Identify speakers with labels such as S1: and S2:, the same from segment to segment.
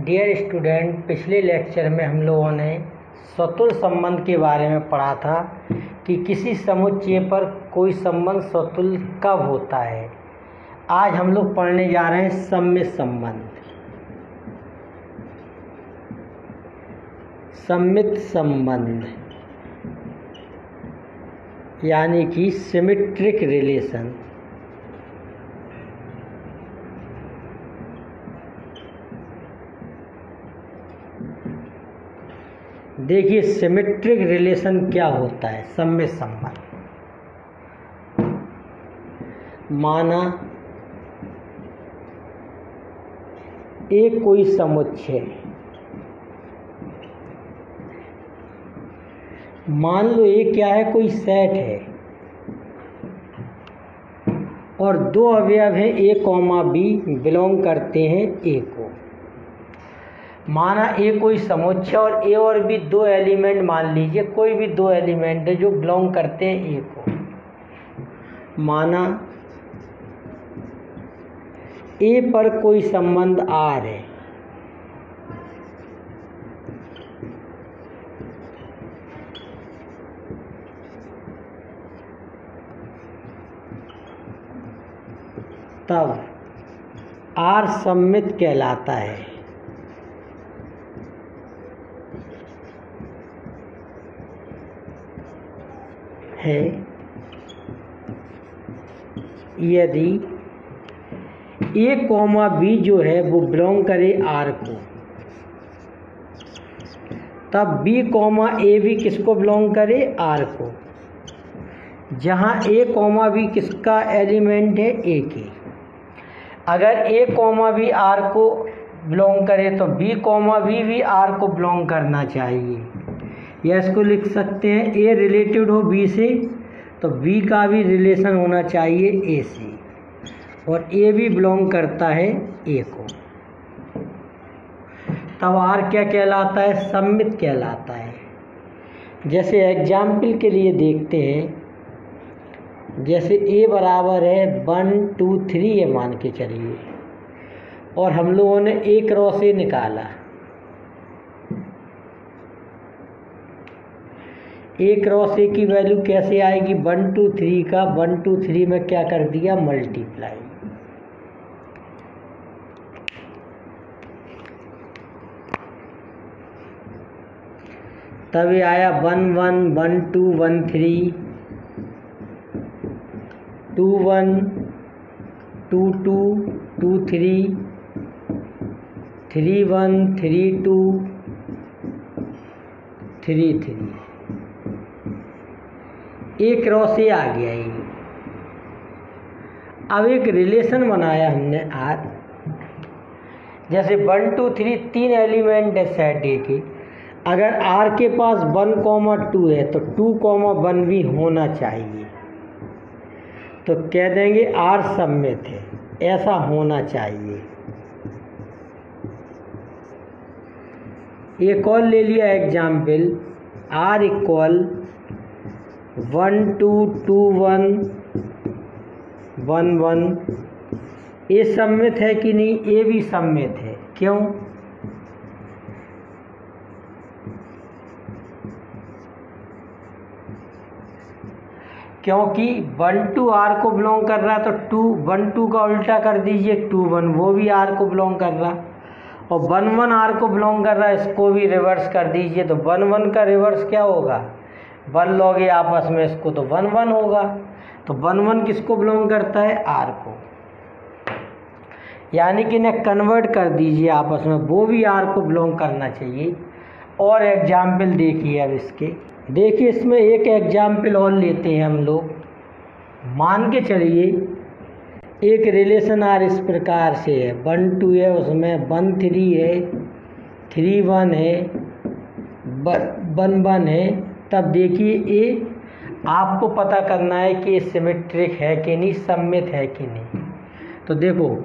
S1: Dear student, पिछले lecture में हम लोगों ने स्वतुल्य संबंध के बारे में पढ़ा था कि किसी समुच्चय पर कोई संबंध स्वतुल्य कब होता है। आज हम लोग पढ़ने जा रहे हैं सममित संबंध। सममित संबंध यानी कि सिमेट्रिक रिलेशन। देखिए सिमेट्रिक रिलेशन क्या होता है। सममित संबंध माना एक कोई समुच्चय, मान लो ये क्या है, कोई सेट है और दो अवयव हैं ए कॉमा बी, बिलोंग करते हैं ए को। माना ए कोई समुच्चय और ए और बी दो एलिमेंट, मान लीजिए कोई भी दो एलिमेंट है जो बिलोंग करते हैं ए को। माना ए पर कोई संबंध आर है, तब आर सममित कहलाता है। यदि ए कॉमा बी जो है वो बिलोंग करे आर को, तब बी कॉमा ए भी किसको बिलोंग करे, आर को। जहाँ ए कॉमा बी किसका एलिमेंट है, ए के। अगर ए कॉमा बी आर को बिलोंग करे तो बी कॉमा बी भी आर को बिलोंग करना चाहिए। या इसको लिख सकते हैं ए रिलेटेड हो बी से तो बी का भी रिलेशन होना चाहिए ए से, और ए भी बिलोंग करता है ए को। तब आर क्या कहलाता है, सममित कहलाता है। जैसे एग्जाम्पल के लिए देखते हैं, जैसे ए बराबर है 1 2 3 ये मान के चलिए, और हम लोगों ने ए क्रॉस ए निकाला। ए क्रॉस ए की वैल्यू कैसे आएगी, 1 2 3 का 1 2 3 में क्या कर दिया, मल्टीप्लाई। तब ये आया 1 1 1 2 1 3 2 1 2 2 2 3 3 1 3 2 3 3। ए क्रॉस ए आ गया ये। अब एक रिलेशन बनाया हमने आर, जैसे 1 2 3 तीन एलिमेंट है सेट ए के। अगर आर के पास 1 2 है तो 2 1 भी होना चाहिए, तो कह देंगे आर सममित है, ऐसा होना चाहिए। एक और ले लिया एग्जाम्पल, आर इक्वल 1 2 2 1 1 1। ए सममित है कि नहीं, ए भी सममित है। क्यों, क्योंकि 1 2 आर को बिलोंग कर रहा है, तो 2 1 2 का उल्टा कर दीजिए 2 1, वो भी आर को बिलोंग कर रहा। और 1 1 आर को बिलोंग कर रहा है, इसको भी रिवर्स कर दीजिए, तो 1 1 का रिवर्स क्या होगा, 1 लोगे आपस में इसको तो 1 1 होगा। तो 1 1 किसको बिलोंग करता है, आर को। यानी कि इन्हें कन्वर्ट कर दीजिए आपस में, वो भी आर को बिलोंग करना चाहिए। और एग्जाम्पल देखिए अब इसके, देखिए इसमें एक एग्जाम्पल और लेते हैं हम लोग। मान के चलिए एक रिलेशन आर इस प्रकार से है, 1 2 है, उसमें 1 3 है, 3 1 है, 1 1 है। तब देखिए ए आपको पता करना है कि सिमेट्रिक है कि नहीं, सममित है कि नहीं। तो देखो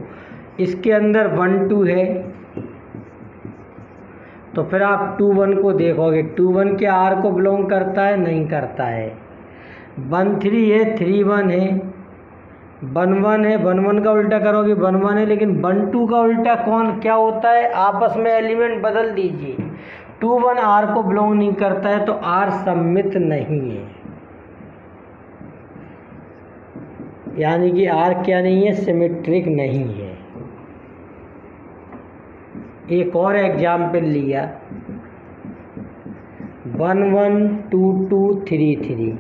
S1: इसके अंदर 1 2 है, तो फिर आप 2 1 को देखोगे, 2 1 क्या आर को बिलोंग करता है, नहीं करता है। 1 3 है, 3 1 है, वन वन है, वन वन का उल्टा करोगे वन वन है, लेकिन वन टू का उल्टा कौन क्या होता है? आपस में एलिमेंट बदल दीजिए। टू वन आर को बिलोंग नहीं करता है, तो आर सममित नहीं है, यानी कि आर क्या नहीं है? सिमेट्रिक नहीं है। एक और एग्जाम्पल लिया, 1 1 2 2 3 3,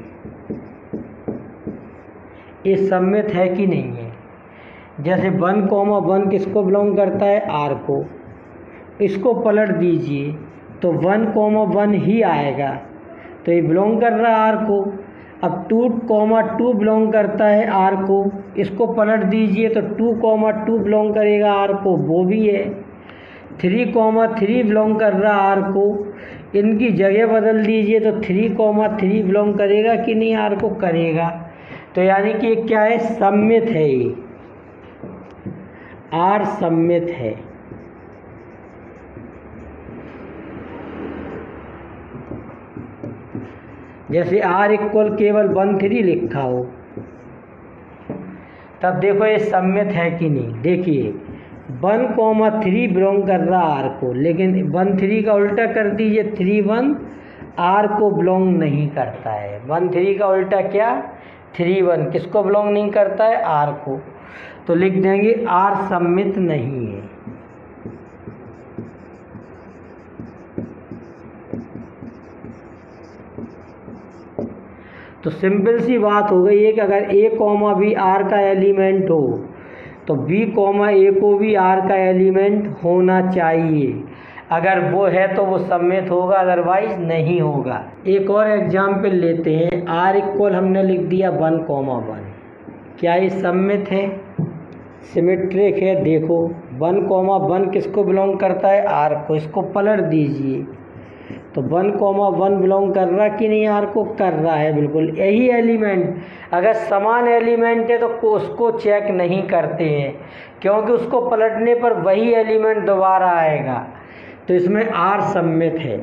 S1: ये सममित है कि नहीं है? जैसे 1 1 किसको बिलोंग करता है? आर को। इसको पलट दीजिए तो 1 1 ही आएगा, तो ये बिलोंग कर रहा है आर को। अब 2 2 बिलोंग करता है आर को, इसको पलट दीजिए तो 2 2 बिलोंग करेगा आर को, वो भी है। 3 3 बिलोंग कर रहा आर को, इनकी जगह बदल दीजिए तो 3 3 बिलोंग करेगा कि नहीं? आर को करेगा। तो यानी कि ये क्या है? सममित है, ये आर सममित है। जैसे आर इक्वल केवल 1 3 लिखा हो, तब देखो ये सममित है कि नहीं। देखिए 1 3 बिलोंग कर रहा आर को, लेकिन 1 3 का उल्टा कर दीजिए 3 1 आर को बिलोंग नहीं करता है। 1 3 का उल्टा क्या? 3 1 किसको बिलोंग नहीं करता है? आर को। तो लिख देंगे आर सममित नहीं है। तो सिंपल सी बात हो गई है कि अगर ए कॉमा बी आर का एलिमेंट हो, तो बी कॉमा ए को भी आर का एलिमेंट होना चाहिए। अगर वो है तो वो सममित होगा, अदरवाइज नहीं होगा। एक और एग्जाम्पल लेते हैं, आर इक्वल हमने लिख दिया 1 1, क्या ये सममित है? सिमेट्रिक है। देखो 1 1 किसको बिलोंग करता है? आर को। इसको पलट दीजिए तो 1 1 बिलोंग कर रहा कि नहीं? आर को कर रहा है, बिल्कुल। यही एलिमेंट अगर समान एलिमेंट है तो उसको चेक नहीं करते हैं, क्योंकि उसको पलटने पर वही एलिमेंट दोबारा आएगा। तो इसमें आर सममित है।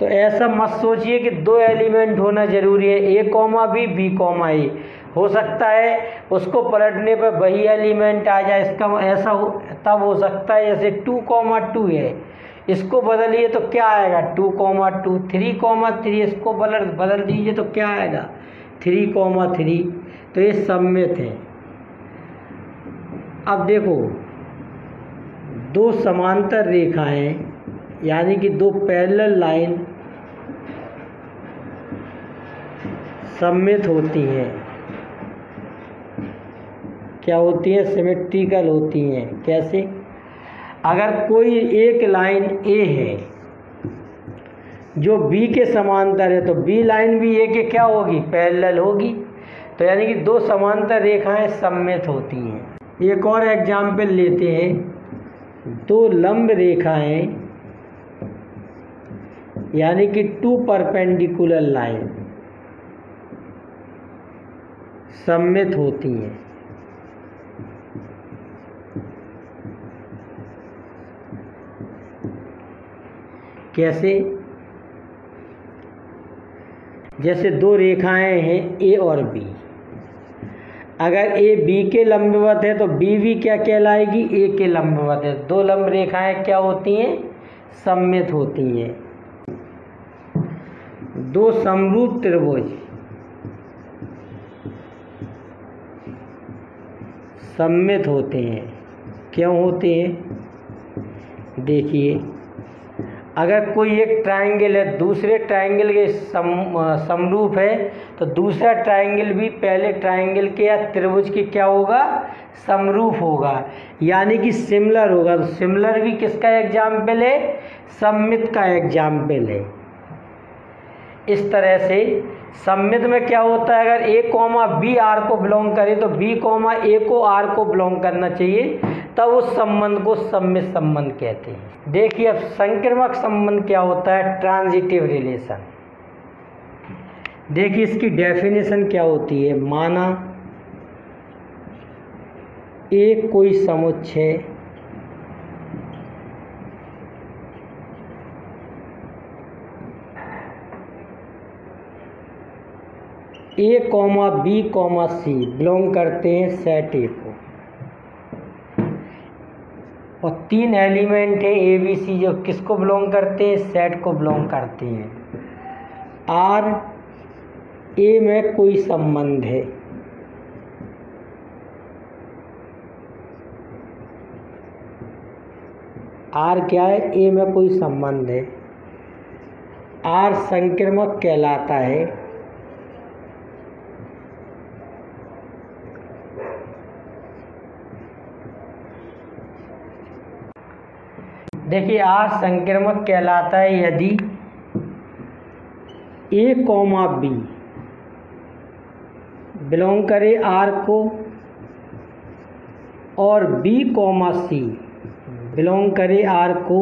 S1: तो ऐसा मत सोचिए कि 2 एलिमेंट होना जरूरी है, ए कॉमा बी, बी कॉमा ए। हो सकता है उसको पलटने पर वही एलिमेंट आ जाए, इसका ऐसा तब हो सकता है। जैसे 2 2 है, इसको बदलिए तो क्या आएगा? 2 2 3 3, इसको बदल दीजिए तो क्या आएगा? 3 3। तो ये सममित है। अब देखो 2 समांतर रेखाएं, यानी कि 2 पैरेलल लाइन सममित होती हैं। क्या होती हैं? सिमेट्रिकल होती हैं। कैसे? अगर कोई एक लाइन ए है जो बी के समांतर है, तो बी लाइन भी ए के क्या होगी? पैरेलल होगी। तो यानी कि 2 समांतर रेखाएं सममित होती हैं। एक और एग्जाम्पल लेते हैं, 2 लंब रेखाएं, यानी कि 2 परपेंडिकुलर लाइन सममित होती हैं। कैसे? जैसे 2 रेखाएं हैं ए और बी, अगर ए बी के लंबवत है तो बी भी क्या कहलाएगी? ए के लंबवत है। 2 लंब रेखाएं क्या होती हैं? सममित होती हैं। 2 समरूप त्रिभुज सममित होते हैं। क्यों होते हैं? देखिए अगर कोई एक ट्रायंगल है दूसरे ट्रायंगल के समरूप है, तो दूसरा ट्रायंगल भी पहले ट्रायंगल के या त्रिभुज के क्या होगा? समरूप होगा, यानी कि सिमिलर होगा। तो सिमिलर भी किसका एग्जाम्पल है? सममित का एग्जाम्पल है। इस तरह से सममित में क्या होता है? अगर ए कॉमा बी आर को बिलोंग करे तो बी कॉमा ए को आर को बिलोंग करना चाहिए, तब उस संबंध को सममित संबंध कहते हैं। देखिए अब संक्रामक संबंध क्या होता है? Transitive relation. देखिए इसकी डेफिनेशन क्या होती है। माना एक कोई समुच्चय ए कॉमा बी कॉमा सी बिलोंग करते हैं सेट ए को, और 3 एलिमेंट है ए बी सी जो किसको बिलोंग करते हैं, सेट को बिलोंग करते हैं। आर ए में कोई संबंध है, आर क्या है, ए में कोई संबंध है, आर संक्रामक कहलाता है। देखिए आर संक्रामक कहलाता है यदि ए कॉमा बी बिलोंग करे आर को और बी कॉमा सी बिलोंग करे आर को,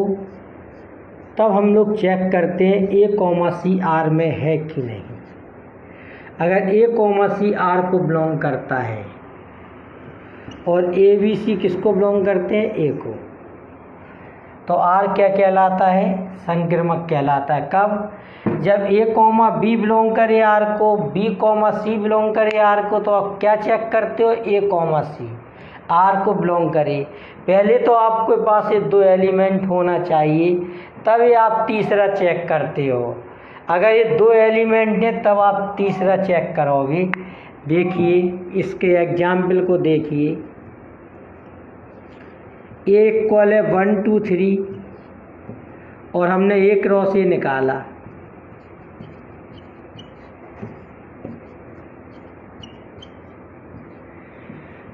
S1: तब हम लोग चेक करते हैं ए कॉमा सी आर में है कि नहीं। अगर ए कॉमा सी आर को बिलोंग करता है और ए बी सी किसको बिलोंग करते हैं, ए को, तो आर क्या कहलाता है, संक्रामक कहलाता है। कब, जब ए कॉमा बी बिलोंग करे आर को, बी कॉमा सी बिलोंग करे आर को, तो आप क्या चेक करते हो, ए कॉमा सी आर को बिलोंग करे। पहले तो आपके पास ये 2 एलिमेंट होना चाहिए, तभी आप तीसरा चेक करते हो। अगर ये 2 एलिमेंट हैं तब आप तीसरा चेक करोगे। देखिए इसके एग्जाम्पल को देखिए, ए इक्वल है 1 2 3 और हमने एक रो से निकाला,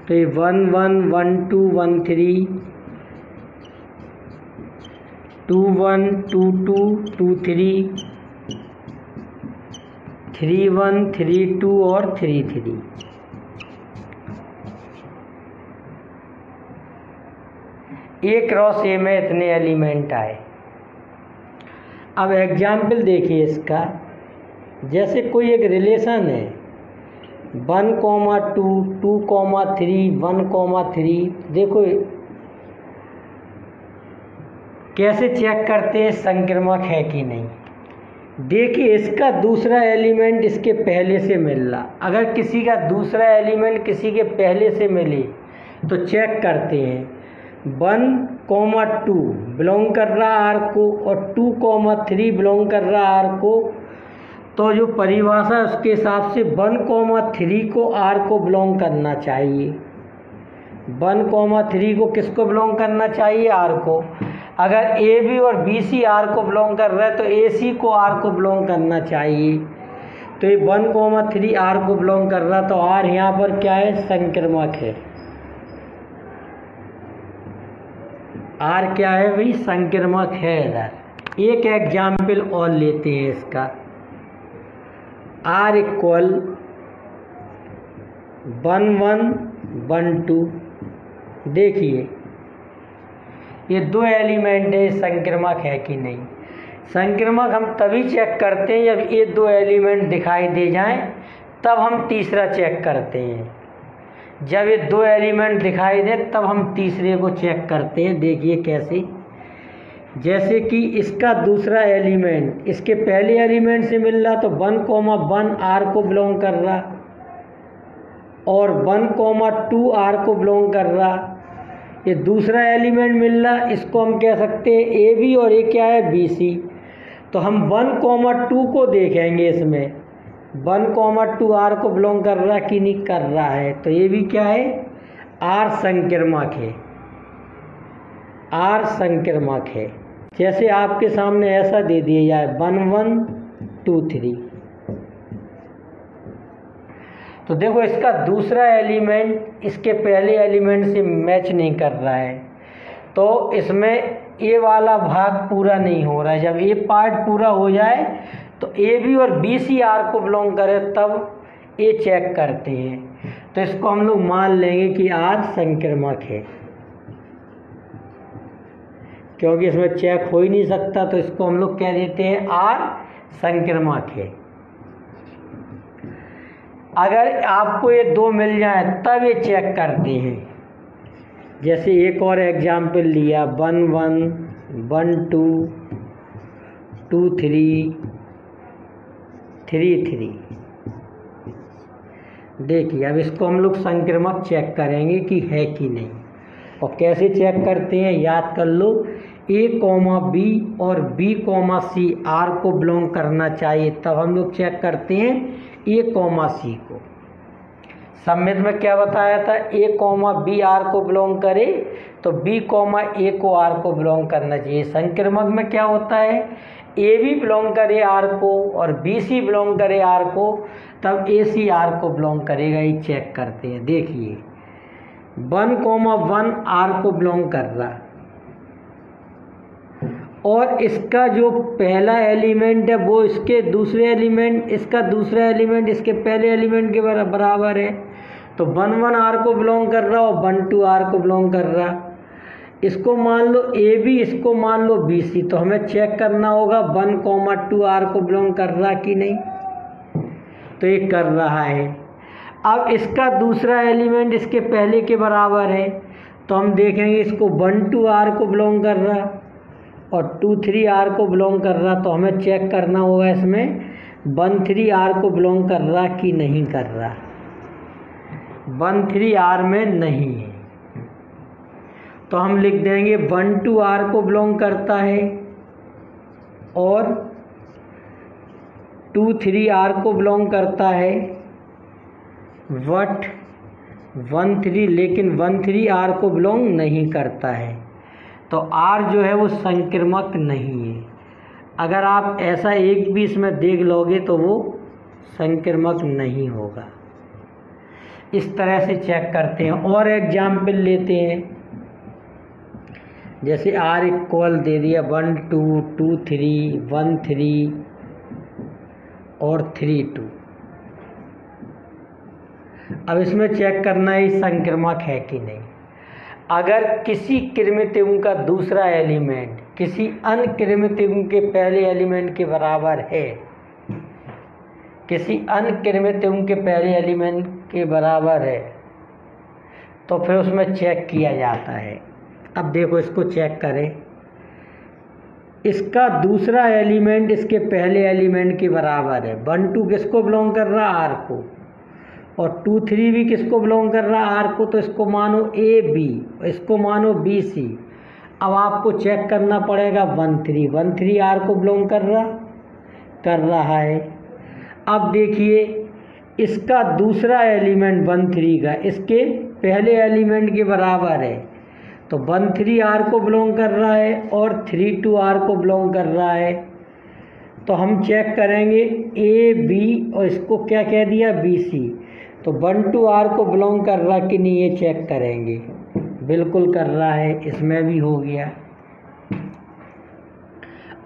S1: तो ये 1 1 1 2 1 3 2 1 2 2 2 3 3 1 3 2 और 3 3। एक रो से में इतने एलिमेंट आए। अब एग्जाम्पल देखिए इसका, जैसे कोई एक रिलेशन है 1 2 2 3 1 3, देखो कैसे चेक करते हैं संक्रामक है कि नहीं। देखिए इसका दूसरा एलिमेंट इसके पहले से मिल रहा, अगर किसी का दूसरा एलिमेंट किसी के पहले से मिले तो चेक करते हैं 1 2 बिलोंग कर रहा आर को और 2 3 बिलोंग कर रहा आर को, तो जो परिभाषा है उसके हिसाब से 1 3 को आर को बिलोंग करना चाहिए। 1 3 को किसको बिलोंग करना चाहिए, आर को। अगर ए बी और बी सी आर को बिलोंग कर रहा है तो ए सी को आर को बिलोंग करना चाहिए। तो ये 1 3 आर को बिलोंग कर रहा, तो आर यहाँ पर क्या है, संक्रामक है। आर क्या है भाई, संक्रामक है। इधर एक एग्जाम्पल और लेते हैं इसका, आर इक्वल 1 1 1 2। देखिए ये 2 एलिमेंट है, संक्रामक है कि नहीं। संक्रामक हम तभी चेक करते हैं जब ये 2 एलिमेंट दिखाई दे जाएं, तब हम तीसरा चेक करते हैं। जब ये 2 एलिमेंट दिखाई दे तब हम तीसरे को चेक करते हैं। देखिए कैसे, जैसे कि इसका दूसरा एलिमेंट इसके पहले एलिमेंट से मिल रहा, तो 1 1 आर को बिलोंग कर रहा और 1 2 आर को बिलोंग कर रहा। ये दूसरा एलिमेंट मिल रहा, इसको हम कह सकते हैं ए बी और ये क्या है, बी सी। तो हम 1 2 को देखेंगे, इसमें 1 2 आर को बिलोंग कर रहा कि नहीं कर रहा है, तो ये भी क्या है, आर संक्रामक है। आर संक्रामक है। जैसे आपके सामने ऐसा दे दिया जाए 1 1 2 3, तो देखो इसका दूसरा एलिमेंट इसके पहले एलिमेंट से मैच नहीं कर रहा है, तो इसमें ए वाला भाग पूरा नहीं हो रहा है। जब ए पार्ट पूरा हो जाए तो ए बी और बी सी आर को बिलोंग करे तब ए चेक करते हैं। तो इसको हम लोग मान लेंगे कि आर संक्रामक है, क्योंकि इसमें चेक हो ही नहीं सकता, तो इसको हम लोग कह देते हैं आर संक्रामक है। अगर आपको ये 2 मिल जाए तब ये चेक करते हैं। जैसे एक और एग्जाम्पल लिया 1 1 1 2 2 3 3 3। देखिए अब इसको हम लोग संक्रामक चेक करेंगे कि है कि नहीं। और कैसे चेक करते हैं याद कर लो, ए कॉमा बी और बी कॉमा सी आर को बिलोंग करना चाहिए, तब हम लोग चेक करते हैं ए कॉमा सी को। सम्मित में क्या बताया था, ए कॉमा बी आर को बिलोंग करे तो बी कॉमा ए को आर को बिलोंग करना चाहिए। संक्रामक में क्या होता है, ए भी बिलोंग करे आर को और बी सी बिलोंग करे आर को, तब ए सी आर को बिलोंग करेगा। ये चेक करते हैं। देखिए 1,1 आर को बिलोंग कर रहा और इसका जो पहला एलिमेंट है वो इसके दूसरे एलिमेंट, इसका दूसरा एलिमेंट इसके पहले एलिमेंट के बराबर है, तो 1,1 आर को बिलोंग कर रहा और 1,2 आर को बिलोंग कर रहा। इसको मान लो ए बी, इसको मान लो बी सी, तो हमें चेक करना होगा 1,2 आर को बिलोंग कर रहा कि नहीं, तो ये कर रहा है। अब इसका दूसरा एलिमेंट इसके पहले के बराबर है, तो हम देखेंगे इसको 1,2 आर को बिलोंग कर रहा और 2,3 आर को बिलोंग कर रहा, तो हमें चेक करना होगा इसमें 1,3 आर को बिलोंग कर रहा कि नहीं कर रहा। 1,3 आर में नहीं है, तो हम लिख देंगे 1,2 आर को बिलोंग करता है और 2,3 आर को बिलोंग करता है, बट 1,3 लेकिन 1,3 आर को बिलोंग नहीं करता है, तो आर जो है वो संक्रामक नहीं है। अगर आप ऐसा एक भी इसमें देख लोगे तो वो संक्रामक नहीं होगा। इस तरह से चेक करते हैं। और एग्जाम्पल लेते हैं, जैसे आर इक्वल दे दिया 1 2 2 3 1 3 और 3 2। अब इसमें चेक करना है संक्रामक है कि नहीं। अगर किसी कृमितिम का दूसरा एलिमेंट किसी अन्य कृमितिम के पहले एलिमेंट के बराबर है, किसी अन्य कृमितिम के पहले एलिमेंट के बराबर है, तो फिर उसमें चेक किया जाता है। अब देखो इसको चेक करें, इसका दूसरा एलिमेंट इसके पहले एलिमेंट के बराबर है। 1 2 किसको बिलोंग कर रहा, आर को, और 2 3 भी किसको बिलोंग कर रहा, आर को, तो इसको मानो ए बी, इसको मानो बी सी। अब आपको चेक करना पड़ेगा 1 3 आर को बिलोंग कर रहा है। अब देखिए इसका दूसरा एलिमेंट 1 3 का इसके पहले एलिमेंट के बराबर है, तो 1 3 आर को बिलोंग कर रहा है और 3 2 आर को बिलोंग कर रहा है। तो हम चेक करेंगे ए बी और इसको क्या कह दिया, बी सी, तो 1 2 आर को बिलोंग कर रहा कि नहीं, ये चेक करेंगे। बिल्कुल कर रहा है, इसमें भी हो गया।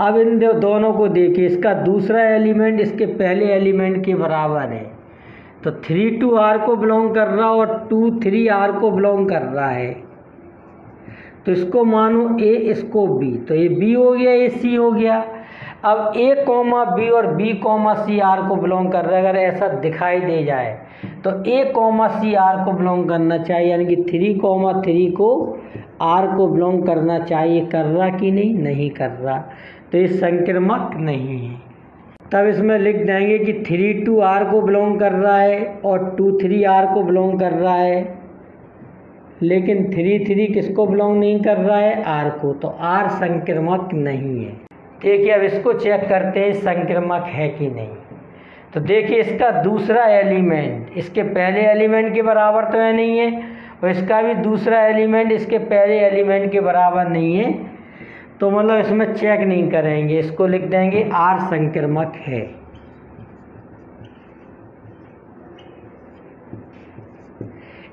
S1: अब इन दोनों को देखिए, इसका दूसरा एलिमेंट इसके पहले एलिमेंट के बराबर है, तो 3 2 आर को बिलोंग कर रहा और 2 3 आर को बिलोंग कर रहा है, तो इसको मानो ए, इसको बी, तो ये बी हो गया, ये सी हो गया। अब ए कॉमा बी और बी कॉमा सी आर को बिलोंग कर रहा है। अगर ऐसा दिखाई दे जाए तो ए कॉमा सी आर को बिलोंग करना चाहिए, यानी कि 3,3 को आर को बिलोंग करना चाहिए। कर रहा कि नहीं, नहीं कर रहा, तो ये संक्रामक नहीं है। तब इसमें लिख देंगे कि 3 2 आर को बिलोंग कर रहा है और 2 3 आर को बिलोंग कर रहा है, लेकिन 3 3 किसको बिलोंग नहीं कर रहा है, आर को, तो आर संक्रामक नहीं है। देखिए अब इसको चेक करते हैं संक्रामक है कि नहीं। तो देखिए इसका दूसरा एलिमेंट इसके पहले एलिमेंट के बराबर तो है नहीं है, और इसका भी दूसरा एलिमेंट इसके पहले एलिमेंट के बराबर नहीं है, तो मतलब इसमें चेक नहीं करेंगे, इसको लिख देंगे आर संक्रामक है।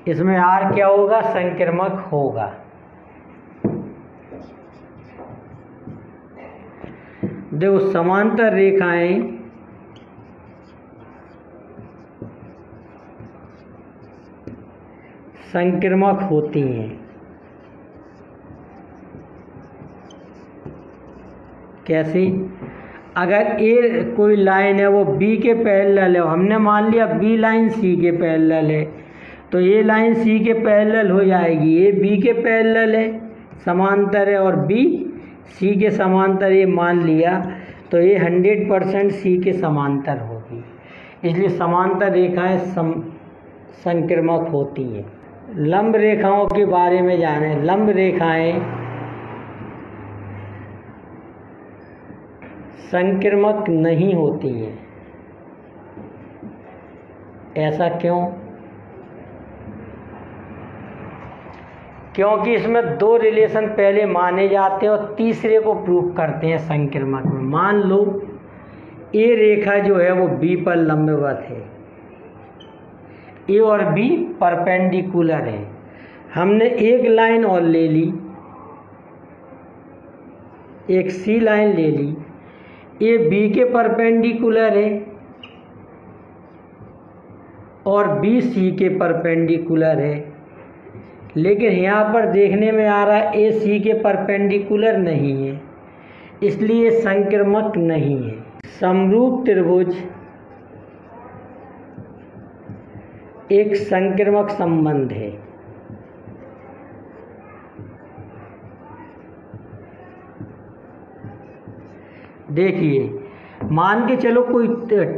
S1: इसमें आर क्या होगा, संक्रामक होगा। देखो समांतर रेखाएं संक्रामक होती हैं। कैसी, अगर ए कोई लाइन है वो बी के पैरेलल है, हमने मान लिया बी लाइन सी के पैरेलल है, तो ये लाइन सी के पैरेलल हो जाएगी। ए बी के पैरेलल है, समांतर है, और बी सी के समांतर ये मान लिया, तो ये 100% सी के समांतर होगी। इसलिए समांतर रेखाएं संक्रामक होती हैं। लंब रेखाओं के बारे में जानें। लंब रेखाएं संक्रामक नहीं होती हैं। ऐसा क्यों? क्योंकि इसमें दो रिलेशन पहले माने जाते हैं और तीसरे को प्रूव करते हैं संक्रामक में। मान लो ए रेखा जो है वो बी पर लंबवत है, ए और बी परपेंडिकुलर है। हमने एक लाइन और ले ली, एक सी लाइन ले ली। ए बी के परपेंडिकुलर है और बी सी के परपेंडिकुलर है, लेकिन यहाँ पर देखने में आ रहा है ए सी के परपेंडिकुलर नहीं है, इसलिए संक्रामक नहीं है। समरूप त्रिभुज एक संक्रामक संबंध है। देखिए, मान के चलो कोई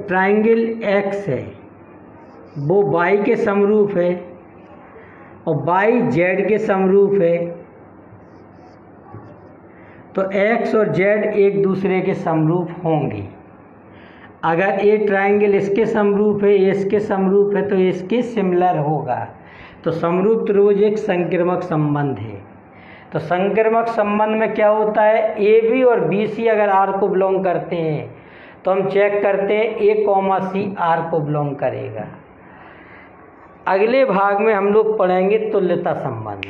S1: ट्रायंगल एक्स है, वो वाई के समरूप है और वाई जेड के समरूप है, तो एक्स और जेड एक दूसरे के समरूप होंगे। अगर ए ट्रायंगल इसके समरूप है, ए इसके समरूप है, तो इसके सिमिलर होगा। तो समरूप त्रिभुज एक संक्रामक संबंध है। तो संक्रामक संबंध में क्या होता है, ए बी और बी सी अगर आर को बिलोंग करते हैं तो हम चेक करते हैं ए कॉमा सी आर को बिलोंग करेगा। अगले भाग में हम लोग पढ़ेंगे तुल्यता संबंध,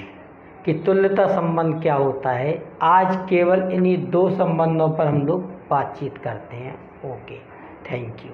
S1: कि तुल्यता संबंध क्या होता है। आज केवल इन्हीं दो संबंधों पर हम लोग बातचीत करते हैं। Okay, thank you.